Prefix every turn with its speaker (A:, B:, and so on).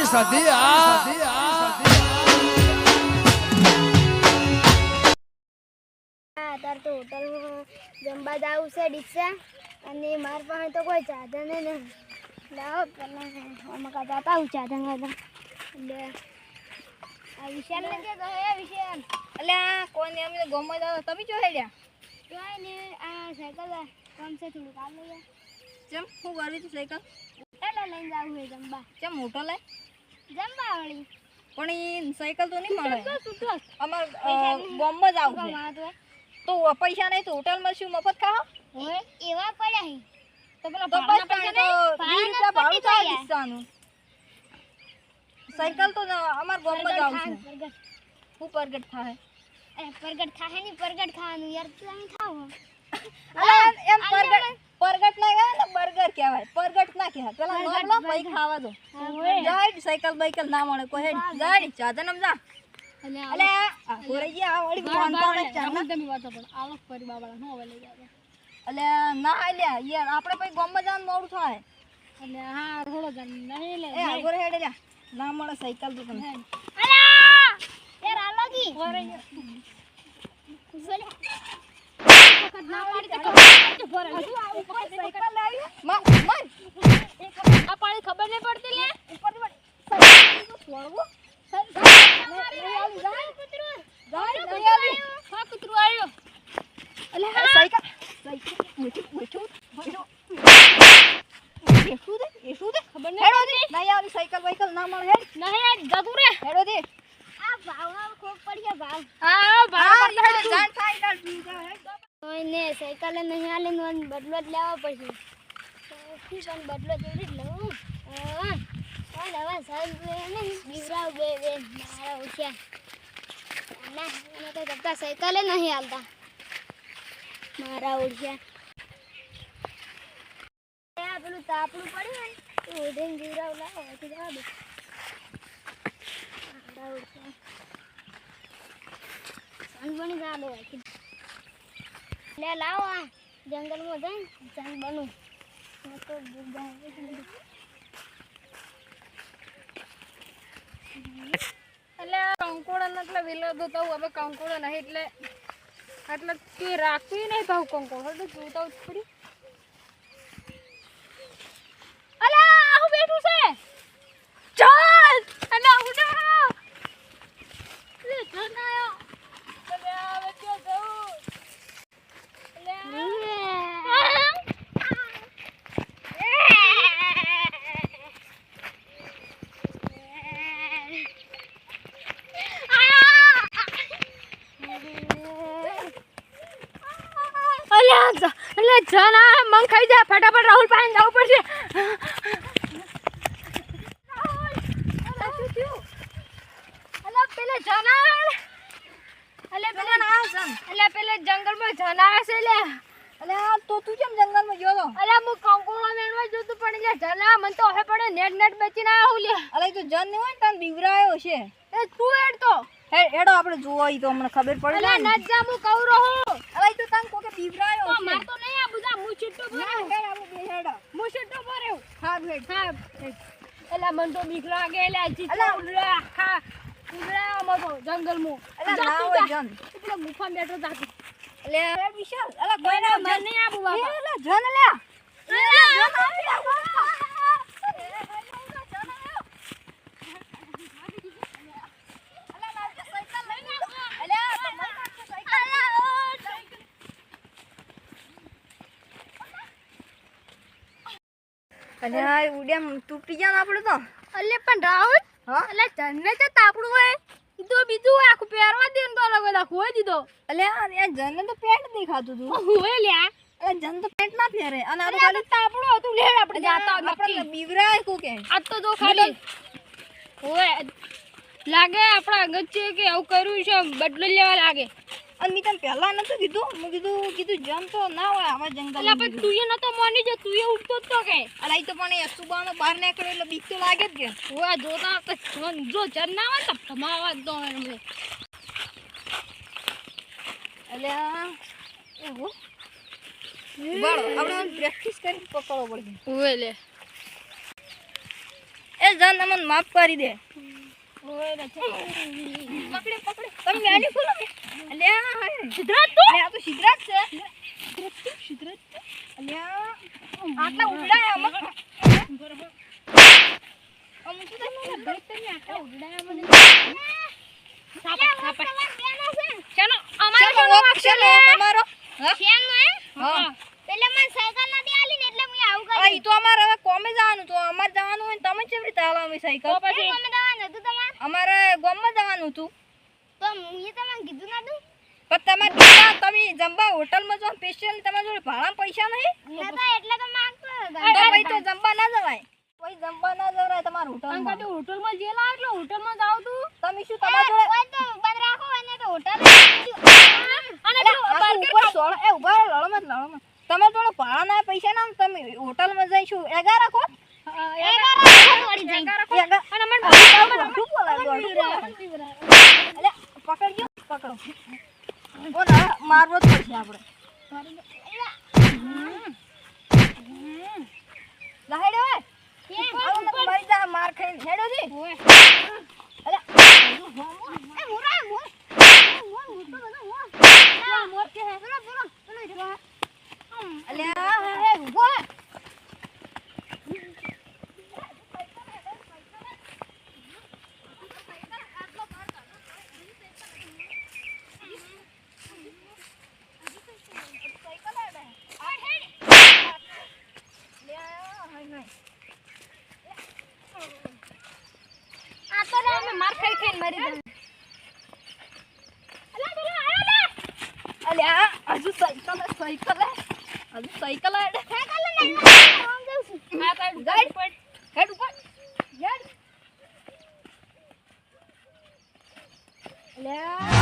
A: સધી
B: તાર તો હોટલમાં જમવા જાવું છે ડીસા અને માર પાસે તો કોઈ સાધન નહીં લાવો પેલા અમે કાં જતા હું સાધન હતા એટલે આ વિશાલ ને કે ગયા વિશાલ
C: એટલે કોને અમે ગમો જાવ તમે જો હેડ્યા
B: જોઈ ને આ સાયકલ કમ છે થોડું કામ લઈ
C: ચમ હું કરી તું સાયકલ
B: એટલે લઈને જાવું છે જમવા
C: ચમ મોટો લઈ
B: જમવા વાળી
C: પણ એ સાયકલ તો નહીં મળે અમાર ગમમાં જ આવું છે તો પૈસા નહીં તો હોટલમાં શું મફત ખાઓ
B: હોય એવા પડ્યા હી
C: તો પેલા ભાડા પૈસા નહીં 20 રૂપિયા ભાડું થાય દિશાનું સાયકલ તો અમાર ગમમાં જ આવું છે હું પરગટ થાય
B: પરગટ થાય ની પરગટ ખાવાનું યાર તું ખાવ
C: અલે એમ પરગટ ના કહેવાય ને બર્ગર કહેવાય પરગટ ના કહેવાય પેલા નોબલો ભાઈ ખાવા દો જાય સાયકલ બાઈકલ ના મળે કોઈ હેડ જાય સાધનમ જા અલે આ ગોરૈયા આ વાળી વાંધો ને ચાના તમે વાતો પણ આવક પરી બાબાળા નો હવે લઈ જાવે અલે ના આલ્યા યાર આપણે પછી ગામમાં જાન મોડું થાય અલે હા થોડો જન નહીં લે એ ગોરે હેડ જા ના મળે સાયકલ તો તને
B: અલે યાર આલોગી ગોરૈયા ના પાડી તો ભરે
C: સાયકલ લાવી મર
B: આ પાણી ખબર નહીં પડતી લે
C: ઉપર સાયકલ છોડવો સાયકલ વાયકલ ના મળે હેડ
B: નહીં જતું રે
C: હેડો દે
B: આ ભાવ ખૂબ પડ્યા ભાવ
C: હા ભાવ જાન થાય કાલ પી જા હેડ
B: કોઈને સાયકલ નહીં આલે નો બદલો જ લેવો પડશે તો શું બદલો જોડી જ લઉં હા હવે સાહેબ ને બીવરાવ બે મારા ઉઠ્યા ના એને તો જતા સાયકલે નહીં હાલતા મારા ઉઠ્યા આ પેલું તાપડું પડ્યું ને ઓઢીને બીવરાવ લાવો તો જવા દે મારા ઉઠ્યા સાંભણી જા દે લે લાવો આ જંગલમાં જઈને સાંજ બનું તો એટલે કંકોડા એટલે વેલો તો હવે કંકોડા નહીં એટલે તું રાખવી નહીં કહું કંકોડ એટલે જોતા પડી અલા આહું બેઠું છે ચાલ અલા આહું ના લે જનાયો અલે આવે કે જાઉં એટલે જના મંગ ખાઈ જા ફટાફટ રાહુલ પાસે જવું પડશે પેલે જના પેલે જંગલમાં જના છે લે
C: અલે તો તું કેમ જંગલમાં ગયો તો
B: અલે હું કંકોડા મેણવા જોતું પણ લે જના મન તો હવે પડે નેટ બચીને આવું લે
C: અલે તો જન ને હોય તને બીવરાયો છે
B: એ તું હેડ તો
C: હેડો આપણે જોવા ઈ તો મને ખબર પડે
B: અલે નત જા હું કહું રહું
C: અલે તો તને કોકે બીવરાયો છે
B: માર તો નહીં આ બધા હું છૂટો ભર્યો
C: હેડ આપણે બે હેડ
B: હું છૂટો ભર્યો
C: હા હેડ
B: હા એલા મન તો બીક લાગે એલા જીતો ઉડરા ખા ઉડરા મતો જંગલમાં
C: અલે ના હોય જન
B: પેલા મુફા બેઠો જાતી
C: અલે વિશાલ અલે કોઈ ના
B: મન નહીં આબુ બાપા
C: અલે જન લે અલે આ ઉડ્યા તૂટી ગયા આપણે તો
B: અલે પણ રાહુલ
C: હા
B: અલે જન્ને તો તાપડું હોય ઈ તો બીજું આખું પહેરવા દે તો અલગ અલગ હોય દીધો
C: અલે આ જન તો પેન્ટ દેખાતું તું
B: હોય લ્યા
C: અલે જન તો પેન્ટ ના પહેરે અને આ તો
B: ખાલી તાપડું હતું લે આપણે જાતા
C: આપણે બીવરાય કો કે
B: આ તો જો ખાલી હોય લાગે આપણા અંગત છે કે આવું કર્યું છે બદલો લેવા લાગે
C: અને મી તને પહેલા નતું કીધું મેં કીધું જન તો ના હોય આવા જંગલ
B: અલે પણ તું એ નતો માની જો તું એ ઉઠતો તો કે
C: અલે ઈ તો પણ એ સુબાનો બહાર નીકળ્યો એટલે બીક તો લાગે જ કે
B: હોય જોતા તો જો જન ના હોય તો ધમાવા દો એમને
C: અલે ઓહો બળ આપણે પ્રેક્ટિસ કરી પકડવો પડશે
B: હોય લે
C: એ જાન અમને માફ કરી દે. પકડે તમે ગાડી ખોલો કે અલ્યા સિદ્ધાર્થ તું આ તો સિદ્ધાર્થ છે સિદ્ધાર્થ અલ્યા આટલા ઉડાયા અમ બરોબર અમ શું થાય ભાઈ તમે આટલા ઉડાયા મને સાપા ચાલો અમારો ચલો તમારો હા હા
B: પેલે મને સાયકલ નથી આલી ને એટલે હું આવું
C: આ ઈ તો અમારે હવે કોમે જવાનું તો અમાર જવાનું હોય ને તમે કેવી રીતે આલો અમે સાયકલ
B: તો પછી કોમે જવાનું હતું તમારે
C: અમારે ગામમાં જવાનું હતું
B: તો હું તમને કીધું ના દઉં
C: પણ તમારે તમે જંબા હોટલમાં જો સ્પેશિયલ તમારા જોડે ભાડા પૈસા નહીં
B: નતા એટલે તો માંગતો
C: તો ભાઈ તો જંબા ના જવાય કોઈ જંબા ના જવાય તમારા હોટલમાં
B: હોટલમાં જે લાવ એટલે હોટલમાં જાવ તું
C: તમે શું તમારા જોડે
B: ઓય તો બંધ રાખો અને તો હોટલ
C: અને ઉપર સોળ એ ઉભા રહો લડો મત તમારા જોડે ભાડા ના પૈસા ના તમે હોટલમાં જઈશું એગા રાખો પકડો મારવો જ પડશે આપણે લહેડે હોય માર ખાઈ હેડો જી અરે
B: એ મોરા મોર કે હે બોલો
C: અલ્યા હે ઉભો
B: માર ખાઈ ખાઈને મરી જાય
C: અલ્યા હજુ સાયકલ હજુ સાયકલ
B: નહીં આમ જાઉં છું
C: આ કાઢ ગાઈડ હેડ ઉપર હેડ અલ્યા